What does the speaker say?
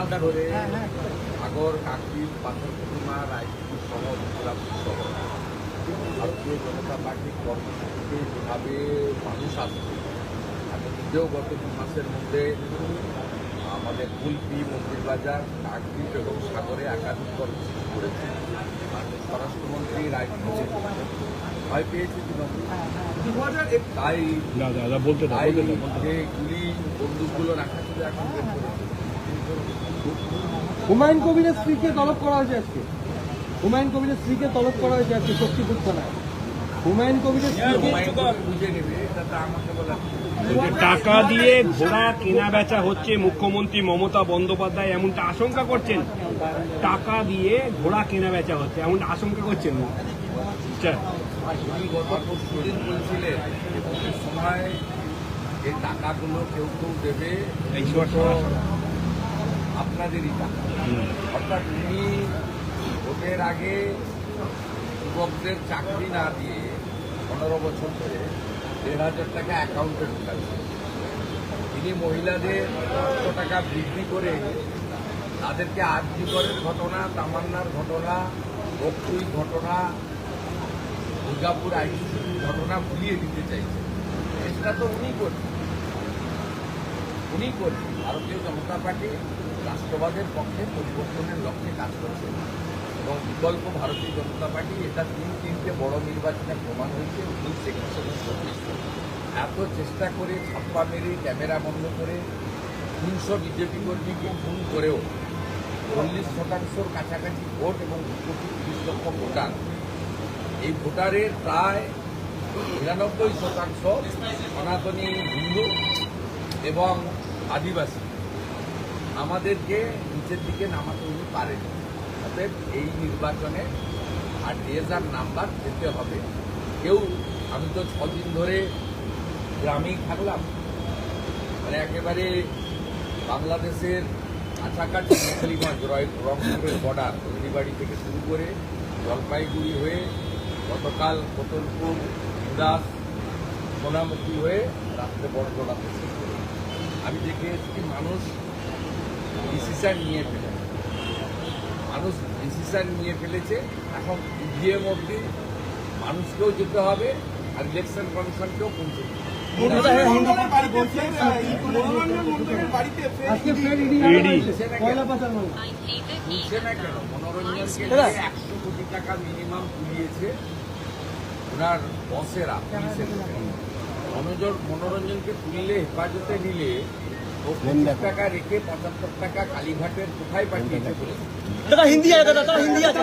মাস ধরে সাগর, কাকদ্বীপ, পাথর প্রতিমা, রায়পুর সহ দুর্গাপুর সহ ভারতীয় জনতা পার্টির কর্মসূচিতে যেভাবে মানুষ আসছে, আমি নিজেও গত 2 মাসের মধ্যে আমাদের কুলপি, মন্দিরবাজার, কাকদ্বীপ এবং সাগরে একাধিক কর্মসূচি করেছি। মাননীয় স্বরাষ্ট্রমন্ত্রী রায়পুর ভয় পেয়েছে তৃণমূল, তাই যে গুলি বন্দুকগুলো রাখা ছিল এখন বের করেছে। হুমায়ুন কবিরের স্ত্রীকে তলব করা হয়েছে আজকে। হুমায়ুন কবিরের স্ত্রীকে তলব করা হয়েছে আজকে শক্তিপুর থানায়। হুমায়ুন কবিরের স্ত্রীকে বুঝে নেবে, এটা তো আমাকে বলা। টাকা দিয়ে ঘোড়া কেনা বেচা হচ্ছে, মুখ্যমন্ত্রী মমতা বন্দ্যোপাধ্যায় এমনটা আশঙ্কা করছেন। টাকা দিয়ে ঘোড়া কেনা বেচা হচ্ছে এমনটা আশঙ্কা করছেন। উনি গত পরশুদিন বলছিলেন যে সময় এই টাকাগুলো কেউ কেউ দেবে, আপনাদেরই টাকা। অর্থাৎ উনি ভোটের আগে যুবকদের চাকরি না দিয়ে 15 বছর ধরে 1,500 টাকা অ্যাকাউন্টে ঢুকাচ্ছেন। তিনি মহিলাদের 100 টাকা বৃদ্ধি করে তাদেরকে আরজিকরের ঘটনা, তামান্নার ঘটনা, বকটুই ঘটনা, দুর্গাপুর আইসিসির ঘটনা ভুলিয়ে দিতে চাইছে। চেষ্টা তো উনি করছেন। ভারতীয় জনতা পার্টি রাষ্ট্রবাদের পক্ষে পরিবর্তনের লক্ষ্যে কাজ করছে এবং বিকল্প ভারতীয় জনতা পার্টি এটা 3-3টে বড় নির্বাচনে প্রমাণ হয়েছে। 19, 21 এবং 24 এত চেষ্টা করে ছাপ্পা মেরে ক্যামেরা বন্ধ করে 300 বিজেপি কর্মীকে খুন করেও 40% কাছাকাছি ভোট এবং 2,30,00,000 ভোটার, এই ভোটারের প্রায় 99% সনাতনী হিন্দু এবং আদিবাসী। আমাদেরকে নিচের দিকে নামাতে উনি পারেন। অতএব এই নির্বাচনে আর রেজার নাম্বার যেতে হবে। কেউ, আমি তো 6 দিন ধরে গ্রামেই থাকলাম, মানে একেবারে বাংলাদেশের কাছাকাছি মেখালিগঞ্জ, রংপুরের বর্ডার, হলদিবাড়ি থেকে শুরু করে জলপাইগুড়ি হয়ে গতকাল কোতলপুর, দাস, সোনামুখী হয়ে রাত্রে বড়জোড়াতে শেষ করে আমি দেখে এসেছি মানুষ ডিসিশন নিয়ে ফেলেছে। এখন ইভিএম অবধি মানুষকেও যেতে হবে আর ইলেকশন কমিশনকেও পৌঁছে দিতে হবে। মনোরঞ্জনকে 100 কোটি টাকা মিনিমাম তুলিয়েছে ওনার বসেরা, পুলিশের। মনোরঞ্জনকে তুললে, হেফাজতে নিলে ও 50 টাকা রেখে 75 টাকা কালীঘাটের কোথায় পাঠিয়েছে বলে। দাদা হিন্দি আছে, দাদা হিন্দি আছে।